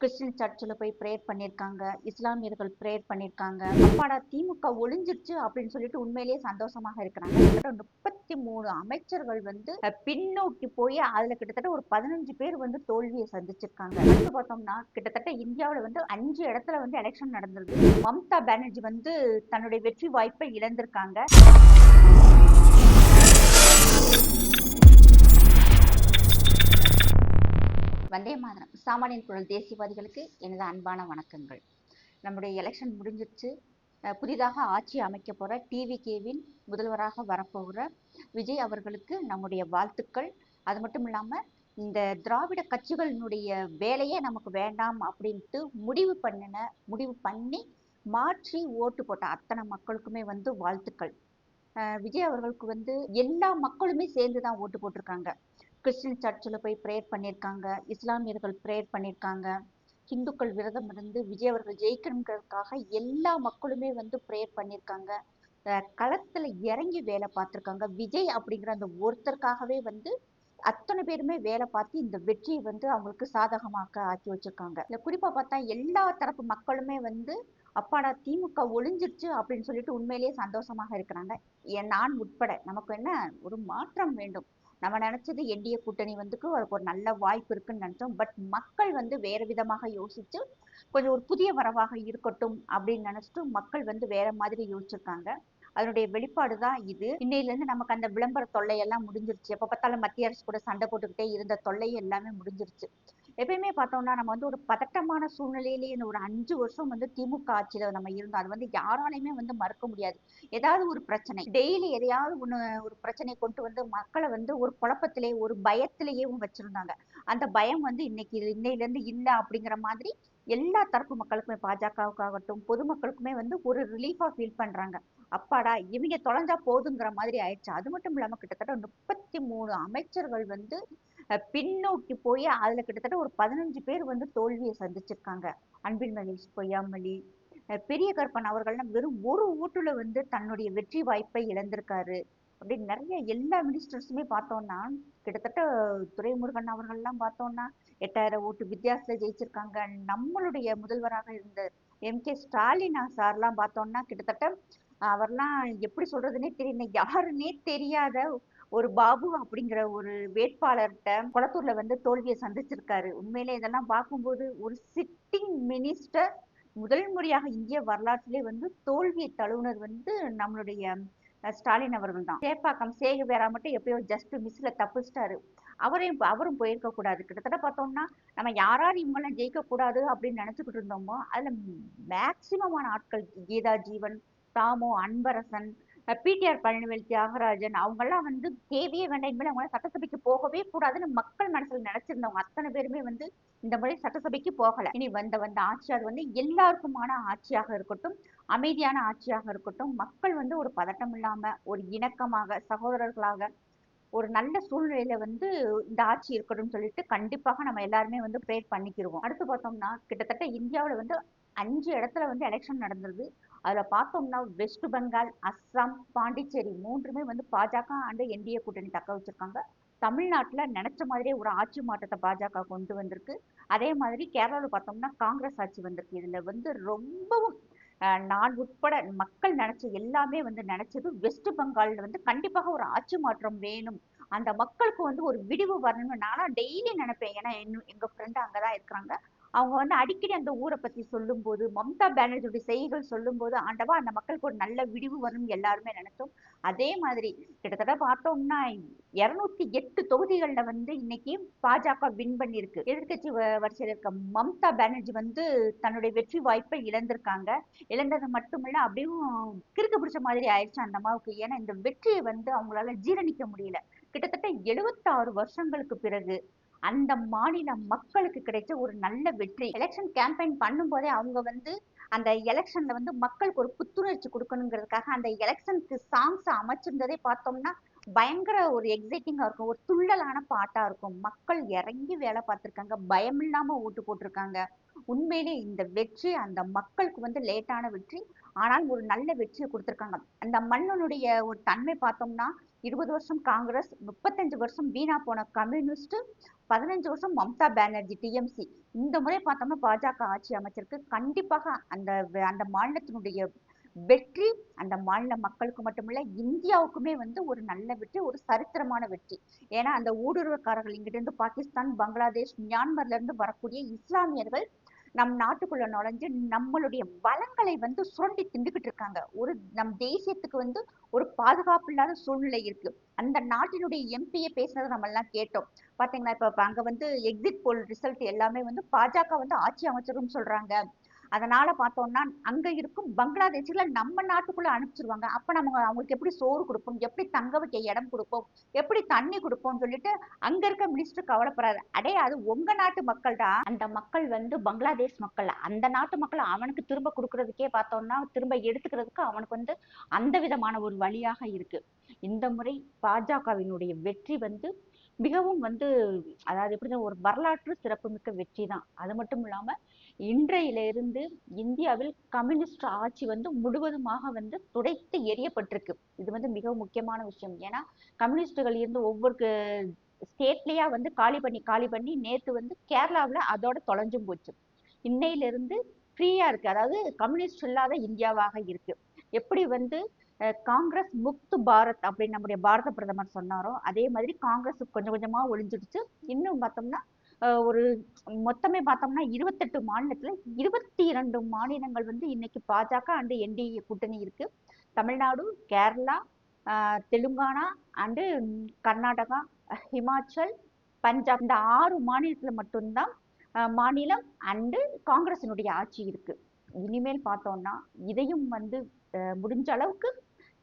Christian சர்ச்சில் போய் prayer பண்ணியிருக்காங்க. இஸ்லாமியர்கள் ப்ரேயர் பண்ணியிருக்காங்க. அப்பாடா திமுக ஒழிஞ்சிருச்சு அப்படின்னு சொல்லிட்டு உண்மையிலேயே சந்தோஷமாக இருக்கிறாங்க. கிட்டத்தட்ட 33 அமைச்சர்கள் வந்து பின்னோக்கி போய் அதுல கிட்டத்தட்ட ஒரு 15 பேர் வந்து தோல்வியை சந்திச்சிருக்காங்க. அடுத்து பார்த்தோம்னா கிட்டத்தட்ட இந்தியாவில் வந்து 5 இடத்துல வந்து எலெக்ஷன் நடந்திருக்கு. மம்தா பானர்ஜி வந்து தன்னுடைய வெற்றி வாய்ப்பை இழந்திருக்காங்க. வந்தே மாதரம். சாமானியன் குரல் தேசியவாதிகளுக்கு எனது அன்பான வணக்கங்கள். நம்முடைய எலெக்ஷன் முடிஞ்சிருச்சு. புதிதாக ஆட்சி அமைக்க போற டிவிகேவின் முதல்வராக வரப்போகிற விஜய் அவர்களுக்கு நம்முடைய வாழ்த்துக்கள். அது மட்டும் இல்லாம இந்த திராவிட கட்சிகளினுடைய வேலையே நமக்கு வேண்டாம் அப்படின்ட்டு முடிவு பண்ணி மாற்றி ஓட்டு போட்ட அத்தனை மக்களுக்குமே வந்து வாழ்த்துக்கள். விஜய் அவர்களுக்கு வந்து எல்லா மக்களுமே சேர்ந்து தான் ஓட்டு போட்டிருக்காங்க. கிறிஸ்டின் சர்ச்சில் போய் ப்ரேயர் பண்ணியிருக்காங்க. இஸ்லாமியர்கள் ப்ரேயர் பண்ணியிருக்காங்க. ஹிந்துக்கள் விரதம் இருந்து விஜய் அவர்கள் ஜெயிக்கணுங்கிறதுக்காக எல்லா மக்களுமே வந்து ப்ரேயர் பண்ணியிருக்காங்க. களத்துல இறங்கி வேலை பார்த்துருக்காங்க. விஜய் அப்படிங்கிற அந்த ஒருத்தருக்காகவே வந்து அத்தனை பேருமே வேலை பார்த்து இந்த வெற்றியை வந்து அவங்களுக்கு சாதகமாக்க ஆக்கி வச்சிருக்காங்க. இல்ல குறிப்பா பார்த்தா எல்லா தரப்பு மக்களுமே வந்து அப்பாடா திமுக ஒழிஞ்சிருச்சு அப்படின்னு சொல்லிட்டு உண்மையிலேயே சந்தோஷமாக இருக்கிறாங்க. நான் உட்பட நமக்கு என்ன ஒரு மாற்றம் வேண்டும். நம்ம நினைச்சது என்டிஏ கூட்டணி வந்துக்கு ஒரு நல்ல வாய்ப்பு இருக்குன்னு நினைச்சோம். பட் மக்கள் வந்து வேற விதமாக யோசிச்சு கொஞ்சம் ஒரு புதிய வரவாக இருக்கட்டும் அப்படின்னு நினைச்சிட்டு மக்கள் வந்து வேற மாதிரி யோசிச்சிருக்காங்க. அதனுடைய வெளிப்பாடு தான் இது. இன்னையில இருந்து நமக்கு அந்த விளம்பர தொல்லை எல்லாம் முடிஞ்சிருச்சு. எப்ப பார்த்தாலும் மத்திய அரசு கூட சண்டை போட்டுக்கிட்டே இருந்த தொல்லை எல்லாமே முடிஞ்சிருச்சு. எப்பயுமே பார்த்தோம்னா நம்ம வந்து ஒரு பதட்டமான சூழ்நிலையிலேயே இந்த ஒரு 5 வருஷம் வந்து திமுக ஆட்சியில நம்ம இருந்தோம். அது வந்து யாராலையுமே வந்து மறுக்க முடியாது. ஏதாவது ஒரு பிரச்சனை டெய்லி எதையாவது ஒண்ணு ஒரு பிரச்சனையை கொண்டு வந்து மக்களை வந்து ஒரு குழப்பத்திலே ஒரு பயத்திலேயும் வச்சிருந்தாங்க. அந்த பயம் வந்து இன்னையில இருந்து இல்ல அப்படிங்கிற மாதிரி எல்லா தரப்பு மக்களுக்குமே பாஜகவுக்காகட்டும் பொதுமக்களுக்குமே வந்து ஒரு ரிலீஃபா ஃபீல் பண்றாங்க. அப்பாடா இவங்க தொலைஞ்சா போதுங்கிற மாதிரி ஆயிடுச்சு. அது மட்டும் இல்லாம கிட்டத்தட்ட 33 அமைச்சர்கள் வந்து பின்னோக்கி போய் அதுல கிட்டத்தட்ட ஒரு 15 பேர் வந்து தோல்வியை சந்திச்சிருக்காங்க. அன்பில் மகேஷ் பொய்யாமொழி, பெரிய கருப்பன் அவர்கள்லாம் வெறும் ஒரு ஓட்டுல வந்து தன்னுடைய வெற்றி வாய்ப்பை இழந்திருக்காரு. அப்படின்னு நிறைய எல்லா மினிஸ்டர்ஸுமே பார்த்தோம்னா கிட்டத்தட்ட துரைமுருகன் அவர்கள்லாம் பார்த்தோம்னா 8000 ஓட்டு வித்தியாசத்துல ஜெயிச்சிருக்காங்க. நம்மளுடைய முதல்வராக இருந்த கே ஸ்டாலின் சார்லாம் பார்த்தோம்னா கிட்டத்தட்ட அவர்லாம் எப்படி சொல்றதுன்னே தெரியல. யாருன்னே தெரியாத ஒரு பாபு அப்படிங்கிற ஒரு வேட்பாளர்கிட்ட குளத்தூர்ல வந்து தோல்வியை சந்திச்சிருக்காரு. உண்மையிலே இதெல்லாம் பார்க்கும்போது ஒரு சிட்டிங் மினிஸ்டர் முதல் முறையாக இந்திய வரலாற்றிலே வந்து தோல்வியை தழுவுனர் வந்து நம்மளுடைய ஸ்டாலின் அவர்கள் தான். சேப்பாக்கம் சேகுவேரா மட்டும் எப்பயோ ஜஸ்ட் மிஸ்ல தப்பிச்சிட்டாரு. அவரும் போயிருக்க கூடாது. கிட்டத்தட்ட பார்த்தோம்னா நம்ம யாராரு இவங்கெல்லாம் ஜெயிக்க கூடாது அப்படின்னு நினைச்சுக்கிட்டு இருந்தோமோ அதுல மேக்சிமமான ஆட்கள் கீதா ஜீவன், தாமோ அன்பரசன், பிடிஆர் பழனிவேல் தியாகராஜன் அவங்கெல்லாம் வந்து தேவையே வேண்டாம் இனிமேல் அவங்க சட்டசபைக்கு போகவே கூடாதுன்னு மக்கள் மனசுல நினைச்சிருந்தவங்க அத்தனை பேருமே வந்து இந்த முறை சட்டசபைக்கு போகல. இனி வந்த ஆட்சியாக வந்து எல்லாருக்குமான ஆட்சியாக இருக்கட்டும், அமைதியான ஆட்சியாக இருக்கட்டும், மக்கள் வந்து ஒரு பதட்டம் இல்லாம ஒரு இணக்கமாக சகோதரர்களாக ஒரு நல்ல சூழ்நிலையில வந்து இந்த ஆட்சி இருக்கணும்னு சொல்லிட்டு கண்டிப்பாக நம்ம எல்லாருமே வந்து ப்ரேயர் பண்ணிக்கிருவோம். அடுத்து பார்த்தோம்னா கிட்டத்தட்ட இந்தியாவில் வந்து 5 இடத்துல வந்து எலெக்ஷன் நடந்தது. அதுல பார்த்தோம்னா வெஸ்ட் பெங்கால், அஸ்ஸாம், பாண்டிச்சேரி மூன்றுமே வந்து பாஜக அண்ட் என்டிஏ கூட்டணி தக்க வச்சிருக்காங்க. தமிழ்நாட்டுல நினைச்ச மாதிரியே ஒரு ஆட்சி மாற்றத்தை பாஜக கொண்டு வந்திருக்கு. அதே மாதிரி கேரளாவில் பார்த்தோம்னா காங்கிரஸ் ஆட்சி வந்திருக்கு. இதுல வந்து ரொம்பவும் நான் உட்பட மக்கள் நினைச்ச எல்லாமே வந்து நினைச்சது வெஸ்ட் பெங்கால்ல வந்து கண்டிப்பாக ஒரு ஆட்சி மாற்றம் வேணும். அந்த மக்களுக்கு வந்து ஒரு விடிவு வரணும்னு நானா டெய்லி நினைப்பேன். ஏன்னா எங்க ஃப்ரெண்டு அங்கதான் இருக்கிறாங்க. அவங்க வந்து அடிக்கடி அந்த ஊரை பத்தி சொல்லும்போது மம்தா பானர்ஜியோட செய்திகள் சொல்லும்போது ஆண்டவா அந்த மக்களுக்கு ஒரு நல்ல விடிவு வரும்னு எல்லாருமே நினைச்சோம். அதே மாதிரி கிட்டத்தட்ட பார்த்தோம்னா 208 தொகுதிகள்ல வந்து இன்னைக்கு பாஜக வின் பண்ணிருக்கு. எதிர்கட்சி வரிசையில் இருக்க மம்தா பானர்ஜி வந்து தன்னுடைய வெற்றி வாய்ப்பை இழந்திருக்காங்க. இழந்தது மட்டுமில்ல அப்படியும் கிறுக்கு பிடிச்ச மாதிரி ஆயிடுச்சு அந்த அம்மாவுக்கு. ஏன்னா இந்த வெற்றியை வந்து அவங்களால ஜீரணிக்க முடியல. கிட்டத்தட்ட 76 வருஷங்களுக்கு பிறகு அந்த மாநில மக்களுக்கு கிடைச்ச ஒரு நல்ல வெற்றி. எலெக்ஷன் கேம்பெயின் பண்ணும் போதே அவங்க வந்து அந்த எலெக்ஷன்ல வந்து மக்களுக்கு ஒரு புத்துணர்ச்சி கொடுக்கணுங்கிறதுக்காக அந்த எலெக்ஷனுக்கு சாங்ஸ் அமைச்சிருந்ததே பார்த்தோம்னா பயங்கர ஒரு எக்ஸைட்டிங்கா இருக்கும். ஒரு துள்ளலான பாட்டா இருக்கும். மக்கள் இறங்கி வேலை பார்த்திருக்காங்க. பயம் இல்லாம ஓட்டு போட்டிருக்காங்க. உண்மையிலே இந்த வெற்றி அந்த மக்களுக்கு வந்து லேட்டான வெற்றி, ஆனால் ஒரு நல்ல வெற்றியை கொடுத்திருக்காங்க. அந்த மண்ணினுடைய ஒரு தன்மை பார்த்தோம்னா 20 வருஷம் காங்கிரஸ், 35 வருஷம் வீணா போன கம்யூனிஸ்ட், 15 வருஷம் மம்தா பானர்ஜி டிஎம்சி. இந்த முறை பார்த்தோம்னா பாஜக ஆட்சி அமைச்சிருக்கு. கண்டிப்பாக அந்த மாநிலத்தினுடைய வெற்றி அந்த மாநில மக்களுக்கு மட்டுமில்ல இந்தியாவுக்குமே வந்து ஒரு நல்ல வெற்றி, ஒரு சரித்திரமான வெற்றி. ஏன்னா அந்த ஊடுருவக்காரர்கள் இங்கிட்ட இருந்து பாகிஸ்தான், பங்களாதேஷ், மியான்மர்ல இருந்து வரக்கூடிய இஸ்லாமியர்கள் நம் நாட்டுக்குள்ள நுழைஞ்சு நம்மளுடைய வளங்களை வந்து சுரண்டி திண்டுகிட்டு இருக்காங்க. நம் தேசியத்துக்கு வந்து ஒரு பாதுகாப்பு இல்லாத சூழ்நிலை இருக்கு. அந்த நாட்டினுடைய எம்பியை பேசுனதை நம்ம எல்லாம் கேட்டோம். பாத்தீங்களா, இப்ப அங்க வந்து எக்ஸிட் போல் ரிசல்ட் எல்லாமே வந்து பாஜக வந்து ஆட்சி அமைச்சரும் சொல்றாங்க. அதனால பார்த்தோம்னா அங்க இருக்கும் பங்களாதேஷ்ல நம்ம நாட்டுக்குள்ள அனுப்பிச்சிருவாங்க. அப்ப நம்ம அவங்களுக்கு எப்படி சோறு கொடுப்போம், எப்படி தங்க வைக்க இடம் கொடுப்போம், எப்படி தண்ணி கொடுப்போம்னு சொல்லிட்டு அங்க இருக்க மினிஸ்டர் கவலைப்படாது. அடே அது உங்க நாட்டு மக்கள் தான். அந்த மக்கள் வந்து பங்களாதேஷ் மக்கள். அந்த நாட்டு மக்கள் அவனுக்கு திரும்ப கொடுக்கறதுக்கே பார்த்தோம்னா திரும்ப எடுத்துக்கிறதுக்கு அவனுக்கு வந்து அந்த விதமான ஒரு வழியாக இருக்கு. இந்த முறை பாஜகவினுடைய வெற்றி வந்து மிகவும் வந்து அதாவது எப்படி ஒரு வரலாற்று சிறப்புமிக்க வெற்றி தான். அது மட்டும் இல்லாம இன்றையிலிருந்து இந்தியாவில் கம்யூனிஸ்ட் ஆட்சி வந்து முழுவதுமாக வந்து துடைத்து எரியப்பட்டிருக்கு. இது வந்து மிக முக்கியமான விஷயம். ஏன்னா கம்யூனிஸ்டுகள் இருந்து ஒவ்வொரு ஸ்டேட்லயா வந்து காலி பண்ணி நேத்து வந்து கேரளாவில் அதோட தொலைஞ்சும் போச்சு. இன்னையிலிருந்து ஃப்ரீயா இருக்கு. அதாவது கம்யூனிஸ்ட் இல்லாத இந்தியாவாக இருக்கு. எப்படி வந்து காங்கிரஸ் முக்து பாரத் அப்படின்னு நம்முடைய பாரத பிரதமர் சொன்னாரோ அதே மாதிரி காங்கிரஸ் கொஞ்சம் கொஞ்சமா ஒழிஞ்சிடுச்சு. இன்னும் பார்த்தோம்னா ஒரு மொத்தமே பார்த்தோம்னா 28 மாநிலத்துல 22 மாநிலங்கள் வந்து இன்னைக்கு பாஜக அண்ட் என்டிஏ கூட்டணி இருக்கு. தமிழ்நாடு, கேரளா, தெலுங்கானா அண்டு கர்நாடகா, ஹிமாச்சல், பஞ்சாப் இந்த 6 மாநிலத்துல மட்டும்தான் மாநிலம் அண்டு காங்கிரசினுடைய ஆட்சி இருக்கு. இனிமேல் பார்த்தோம்னா இதையும் வந்து முடிஞ்ச அளவுக்கு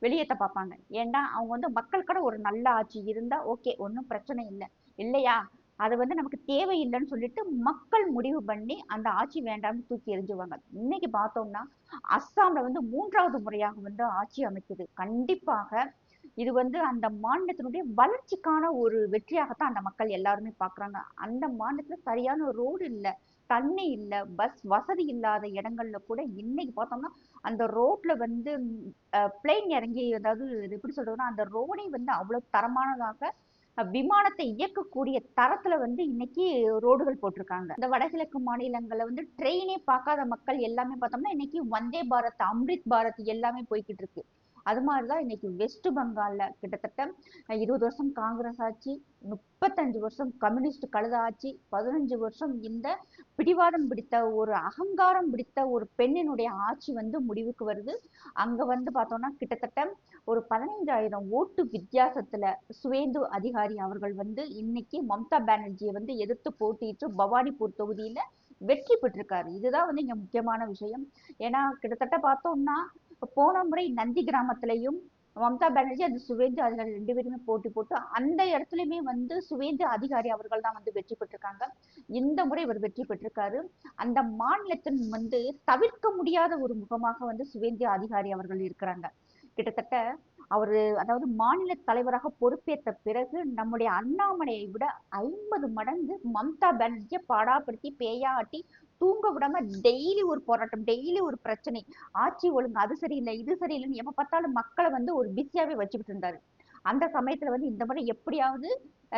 வெளியேற்ற பார்ப்பாங்க. ஏன்னா அவங்க வந்து மக்களுக்கான ஒரு நல்ல ஆட்சி இருந்தா ஓகே, ஒன்றும் பிரச்சனை இல்லை. இல்லையா, அது வந்து நமக்கு தேவையில்லைன்னு சொல்லிட்டு மக்கள் முடிவு பண்ணி அந்த ஆட்சி வேண்டாம்னு தூக்கி எறிஞ்சுவாங்க. இன்னைக்கு பார்த்தோம்னா அஸ்ஸாம்ல வந்து 3வது முறையாக வந்து ஆட்சி அமைக்குது. கண்டிப்பாக இது வந்து அந்த மாநிலத்தினுடைய வளர்ச்சிக்கான ஒரு வெற்றியாகத்தான் அந்த மக்கள் எல்லாருமே பாக்குறாங்க. அந்த மாநிலத்துல சரியான ரோடு இல்ல, தண்ணி இல்ல, பஸ் வசதி இல்லாத இடங்கள்ல கூட இன்னைக்கு பார்த்தோம்னா அந்த ரோட்ல வந்து பிளேன் இறங்கி, அதாவது எப்படி சொல்றதுன்னா அந்த ரோடே வந்து அவ்வளவு தரமானதாக விமானத்தை இயக்கக்கூடிய தரத்துல வந்து இன்னைக்கு ரோடுகள் போட்டிருக்காங்க. இந்த வடகிழக்கு மாநிலங்கள்ல வந்து ட்ரெயினே பார்க்காத மக்கள் எல்லாமே பார்த்தோம்னா இன்னைக்கு வந்தே பாரத், அம்ரித் பாரத் எல்லாமே போய்கிட்டு இருக்கு. அது மாதிரிதான் இன்னைக்கு வெஸ்ட் பெங்கால்ல கிட்டத்தட்ட 20 வருஷம் காங்கிரஸ் ஆட்சி, 35 வருஷம் கம்யூனிஸ்ட் கழுத ஆட்சி, 15 வருஷம் இந்த பிடிவாதம் பிடித்த ஒரு அகங்காரம் பிடித்த ஒரு பெண்ணினுடைய ஆட்சி வந்து முடிவுக்கு வருது. அங்க வந்து பார்த்தோம்னா கிட்டத்தட்ட ஒரு 15,000 ஓட்டு வித்தியாசத்துல சுவேந்து அதிகாரி அவர்கள் வந்து இன்னைக்கு மம்தா பானர்ஜியை வந்து எதிர்த்து போட்டியிட்டு பவானிபூர் தொகுதியில வெற்றி பெற்றிருக்காரு. இதுதான் வந்து இங்க முக்கியமான விஷயம். ஏன்னா கிட்டத்தட்ட பார்த்தோம்னா போன முறை நந்தி கிராமத்திலையும் மம்தா பானர்ஜி அந்த சுவேந்து அதிகாரி 2 பேருமே போட்டி போட்டு அந்த இடத்துலயுமே வந்து சுவேந்து அதிகாரி அவர்கள் தான் வந்து வெற்றி பெற்றிருக்காங்க. இந்த முறை இவர் வெற்றி பெற்றிருக்காரு. அந்த மாநிலத்தின் வந்து தவிர்க்க முடியாத ஒரு முகமாக வந்து சுவேந்து அதிகாரி அவர்கள் இருக்கிறாங்க. கிட்டத்தட்ட அவரு அதாவது மாநில தலைவராக பொறுப்பேற்ற பிறகு நம்முடைய அண்ணாமலையை விட 50 மடங்கு மம்தா பானர்ஜியை பாடாப்படுத்தி பேயாட்டி தூங்க விடாம டெய்லி ஒரு போராட்டம், டெய்லி ஒரு பிரச்சனை, ஆட்சி ஒழுங்கு அது சரியில்லை இது சரியில்லைன்னு எப்ப பார்த்தாலும் மக்களை வந்து ஒரு பிஸியாவே வச்சுக்கிட்டு இருந்தாரு. அந்த சமயத்துல வந்து இந்த முறை எப்படியாவது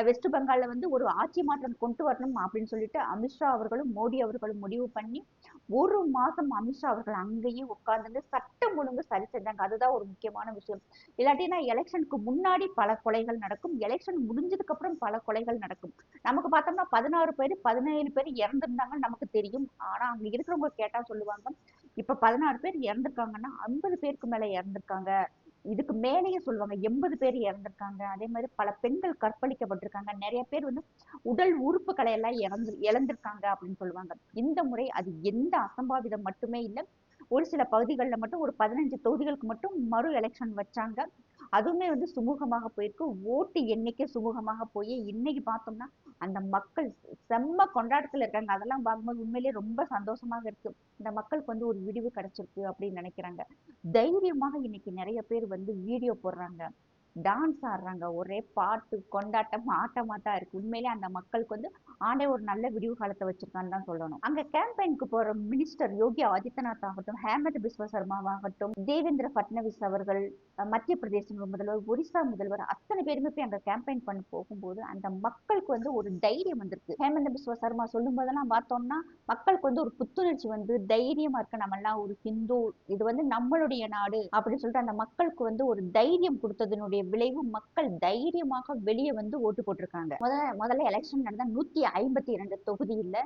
வெஸ்ட் பெங்கால்ல வந்து ஒரு ஆட்சி மாற்றம் கொண்டு வரணும் அப்படின்னு சொல்லிட்டு அமித்ஷா அவர்களும் மோடி அவர்களும் முடிவு பண்ணி ஒரு மாசம் அமித்ஷா அவர்கள் அங்கேயே உட்கார்ந்து சட்டம் ஒழுங்கு சரி செஞ்சாங்க. அதுதான் ஒரு முக்கியமான விஷயம். இல்லாட்டினா எலெக்ஷனுக்கு முன்னாடி பல கொலைகள் நடக்கும், எலெக்ஷன் முடிஞ்சதுக்கு அப்புறம் பல கொலைகள் நடக்கும். நமக்கு பார்த்தோம்னா 16 பேர் 17 பேர் இறந்திருந்தாங்கன்னு நமக்கு தெரியும். ஆனா அங்க இருக்கிறவங்க கேட்டா சொல்லுவாங்க, இப்ப 16 பேர் இறந்திருக்காங்கன்னா 50 பேருக்கு மேல இறந்திருக்காங்க, இதுக்கு மேலேயே சொல்லுவாங்க 80 பேர் இறந்திருக்காங்க. அதே மாதிரி பல பெண்கள் கற்பழிக்கப்பட்டிருக்காங்க, நிறைய பேர் வந்து உடல் உறுப்புகளை எல்லாம் இழந்திருக்காங்க அப்படின்னு சொல்லுவாங்க. இந்த முறை அது எந்த அசம்பாவிதம் மட்டுமே இல்லை, ஒரு சில பகுதிகளில் மட்டும் ஒரு 15 தொகுதிகளுக்கு மட்டும் மறு எலெக்ஷன் வச்சாங்க. அதுவுமே வந்து சுமூகமாக போயிருக்கு. ஓட்டு எண்ணிக்கை சுமூகமாக போய் இன்னைக்கு பார்த்தோம்னா அந்த மக்கள் செம்ம கொண்டாட்டத்துல இருக்காங்க. அதெல்லாம் பார்க்கும்போது உண்மையிலேயே ரொம்ப சந்தோஷமாக இருக்கு. இந்த மக்களுக்கு வந்து ஒரு விடிவு கிடைச்சிருக்கு அப்படின்னு நினைக்கிறாங்க. தைரியமாக இன்னைக்கு நிறைய பேர் வந்து வீடியோ போடுறாங்க, டான்ஸ் ஆடுறாங்க, ஒரே பாட்டு கொண்டாட்டம் ஆட்டமா தான் இருக்கு. உண்மையிலே அந்த மக்களுக்கு வந்து ஆண்டே ஒரு நல்ல விடிவு காலத்தை வச்சிருக்கான்னு தான் சொல்லணும். அங்க கேம்பெயினுக்கு போற மினிஸ்டர் யோகி ஆதித்யநாத் ஆகட்டும், ஹேமந்த் பிஸ்வ சர்மாவாகட்டும், தேவேந்திர பட்னவிஸ் அவர்கள், மத்திய பிரதேச முதல்வர், ஒரிசா முதல்வர், அத்தனை பேருமே போய் அங்க கேம்பெயின் பண்ண போகும்போது அந்த மக்களுக்கு வந்து ஒரு தைரியம் வந்திருக்கு. ஹேமந்த் பிஸ்வ சர்மா சொல்லும் போதெல்லாம் பார்த்தோம்னா மக்களுக்கு வந்து ஒரு புத்துணர்ச்சி வந்து தைரியமா இருக்க, நம்ம எல்லாம் ஒரு ஹிந்து, இது வந்து நம்மளுடைய நாடு அப்படின்னு சொல்லிட்டு அந்த மக்களுக்கு வந்து ஒரு தைரியம் கொடுத்ததனுடைய விளைவு மக்கள் தைரியமாக வெளியே வந்து ஓட்டு போட்டிருக்காங்க. முதல்ல எலெக்ஷன் நடந்த 152 தொகுதியில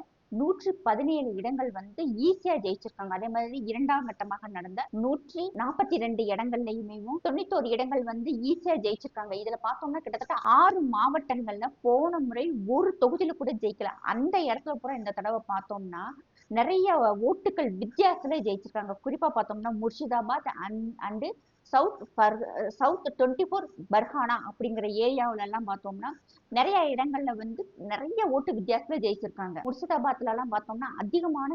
117 இடங்கள் வந்து ஈஸியா ஜெயிச்சிருக்காங்க. அதே மாதிரி இரண்டாம் கட்டமாக நடந்த 142 இடங்கள்லயுமே 91 இடங்கள் வந்து ஈஸியா ஜெயிச்சிருக்காங்க. இதுல பார்த்தோம்னா கிட்டத்தட்ட 6 மாவட்டங்கள்ல போன முறை ஒரு தொகுதியில கூட ஜெயிக்கல. அந்த இடத்துல பூரா இந்த தடவை பார்த்தோம்னா நிறைய ஓட்டுகள் வித்தியாசத்துல ஜெயிச்சிருக்காங்க. குறிப்பா பார்த்தோம்னா முர்ஷிதாபாத் அண்டு சவுத் 24 பர்ஹானா அப்படிங்கிற ஏரியாவில எல்லாம் பார்த்தோம்னா நிறைய இடங்கள்ல வந்து நிறைய ஓட்டு வித்தியாசத்துல ஜெயிச்சிருக்காங்க. முர்ஷிதாபாத்ல எல்லாம் பார்த்தோம்னா அதிகமான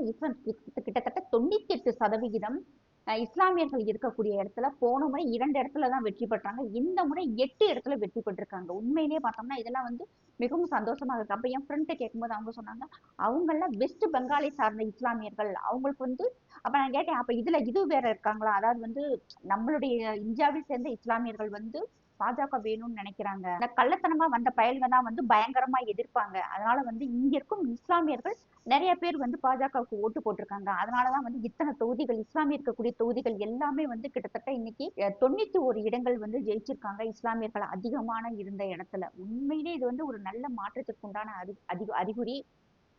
கிட்டத்தட்ட 98% இஸ்லாமியர்கள் இருக்கக்கூடிய இடத்துல போன முறை 2 இடத்துலதான் வெற்றி பெற்றாங்க. இந்த முறை 8 இடத்துல வெற்றி பெற்றிருக்காங்க. உண்மையிலேயே பார்த்தோம்னா இதெல்லாம் வந்து மிகவும் சந்தோஷமா இருக்கு. அப்ப என் ஃப்ரெண்ட் கேட்கும்போது அவங்க சொன்னாங்க, அவங்க எல்லாம் வெஸ்ட் பெங்காலை சார்ந்த இஸ்லாமியர்கள், அவங்களுக்கு வந்து அப்ப நான் கேட்டேன், அப்ப இதுல இது வேற இருக்காங்களா? அதாவது வந்து நம்மளுடைய இந்தியாவை சேர்ந்த இஸ்லாமியர்கள் வந்து பாஜக வேணும்னு நினைக்கிறாங்க. இந்த கள்ளத்தனமா வந்த பயல்கள் தான் வந்து பயங்கரமா எதிர்ப்பாங்க. அதனால வந்து இங்க இருக்கும் இஸ்லாமியர்கள் நிறைய பேர் வந்து பாஜகவுக்கு ஓட்டு போட்டிருக்காங்க. அதனாலதான் வந்து இத்தனை தொகுதிகள், இஸ்லாமிய இருக்கக்கூடிய தொகுதிகள் எல்லாமே வந்து கிட்டத்தட்ட இன்னைக்கு 91 இடங்கள் வந்து ஜெயிச்சிருக்காங்க இஸ்லாமியர்கள் அதிகமான இருந்த இடத்துல. உண்மையிலே இது வந்து ஒரு நல்ல மாற்றத்திற்கு உண்டான அறிகுறி.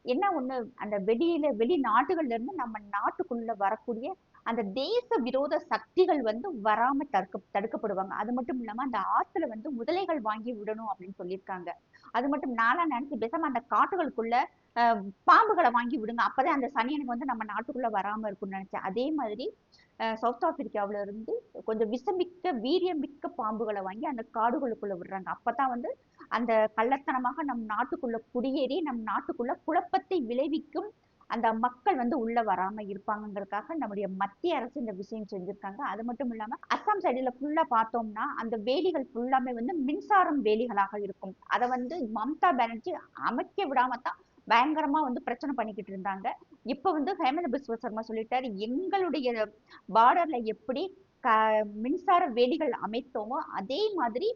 என்ன ஒண்ணு, அந்த வெளிநாடுகள்ல இருந்து நம்ம நாட்டுக்குள்ள வரக்கூடிய அந்த தேச விரோத சக்திகள் வந்து வராம தடுக்கப்படுவாங்க. அது மட்டும் இல்லாம அந்த ஆத்துல வந்து முதலைகள் வாங்கி விடணும் அப்படின்னு சொல்லியிருக்காங்க. அது மட்டும் நான்லாம் நினைச்சு பேசாம அந்த காட்டுகளுக்குள்ள பாம்புகளை வாங்கி விடுங்க, அப்பதான் அந்த சனியனுக்கு வந்து நம்ம நாட்டுக்குள்ள வராம இருக்கும்னு நினைச்சேன். அதே மாதிரி சவுத் ஆப்பிரிக்காவில இருந்து கொஞ்சம் விஷமிக்க வீரியமிக்க பாம்புகளை வாங்கி அந்த காடுகளுக்குள்ள விடுறாங்க. அப்பதான் வந்து அந்த கள்ளத்தனமாக நம் நாட்டுக்குள்ள குடியேறி நம் நாட்டுக்குள்ள குழப்பத்தை விளைவிக்கும் அந்த மக்கள் வந்து உள்ள வராம இருப்பாங்கிறதுக்காக நம்முடைய மத்திய அரசு இந்த விஷயம் செஞ்சிருக்காங்க. அது மட்டும் இல்லாம அஸ்ஸாம் சைடுல ஃபுல்லா பார்த்தோம்னா அந்த வேலிகள் ஃபுல்லாமே வந்து மின்சாரம் வேலிகளாக இருக்கும். அதை வந்து மம்தா பானர்ஜி அமைக்க விடாம தான் பயங்கரமா வந்து பிரச்சனை பண்ணிக்கிட்டு இருந்தாங்க. இப்ப வந்து ஹேமந்த் பிஸ்வ சர்மா சொல்லிட்டாரு, எங்களுடைய பார்டர்ல எப்படி மின்சார வேலிகள் அமைத்தோமோ அதே மாதிரி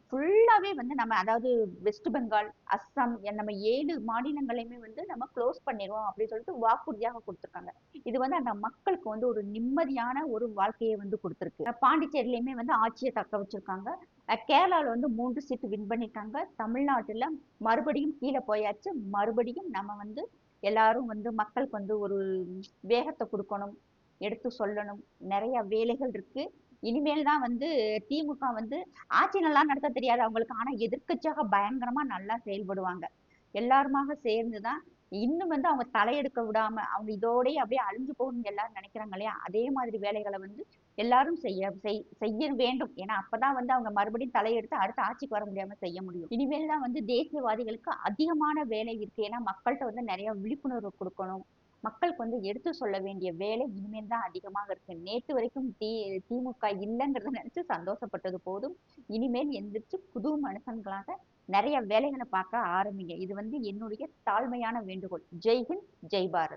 ஃபுல்லாவே வந்து நம்ம, அதாவது வெஸ்ட் பெங்கால், அஸ்ஸாம், நம்ம 7 மாநிலங்களையுமே வந்து நம்ம க்ளோஸ் பண்ணிடுவோம் அப்படின்னு சொல்லிட்டு வாக்குறுதியாக கொடுத்திருக்காங்க. இது வந்து அந்த மக்களுக்கு வந்து ஒரு நிம்மதியான ஒரு வாழ்க்கையை வந்து கொடுத்திருக்கு. பாண்டிச்சேரியிலயுமே வந்து ஆட்சியை தக்க வச்சிருக்காங்க. கேரளால வந்து 3 சீட்டு வின் பண்ணிருக்காங்க. தமிழ்நாட்டுல மறுபடியும் கீழே போயாச்சு. மறுபடியும் நம்ம வந்து எல்லாரும் வந்து மக்களுக்கு வந்து ஒரு வேகத்தை கொடுக்கணும், எடுத்து சொல்லணும். நிறைய வேலைகள் இருக்கு. இனிமேல் தான் வந்து திமுக வந்து ஆட்சி நல்லா நடத்த தெரியாது அவங்களுக்கு, ஆனா எதிர்க்கட்சியாக பயங்கரமா நல்லா செயல்படுவாங்க. எல்லாருமாக சேர்ந்துதான் இன்னும் வந்து அவங்க தலையெடுக்க விடாம அவங்க இதோடய அப்படியே அழிஞ்சு போகணும்னு எல்லாரும் நினைக்கிறாங்க இல்லையா, அதே மாதிரி வேலைகளை வந்து எல்லாரும் செய்ய வேண்டும். ஏன்னா அப்பதான் வந்து அவங்க மறுபடியும் தலையெடுத்து அடுத்த ஆட்சிக்கு வர முடியாம செய்ய முடியும். இனிமேல் தான் வந்து தேசியவாதிகளுக்கு அதிகமான வேலை இருக்கு. ஏன்னா மக்கள்கிட்ட வந்து நிறைய விழிப்புணர்வு கொடுக்கணும், மக்களுக்கு வந்து எடுத்து சொல்ல வேண்டிய வேலை இனிமேல் தான் அதிகமாக இருக்கு. நேற்று வரைக்கும் திமுக இல்லைங்கிறத நினைச்சு சந்தோஷப்பட்டது போதும். இனிமேல் எந்திரிச்சு புது மனுஷன்களாக நிறைய வேலைகளை பார்க்க ஆரம்பிங்க. இது வந்து என்னுடைய தாழ்மையான வேண்டுகோள். ஜெய் ஹிந்த், ஜெய் பாரத்.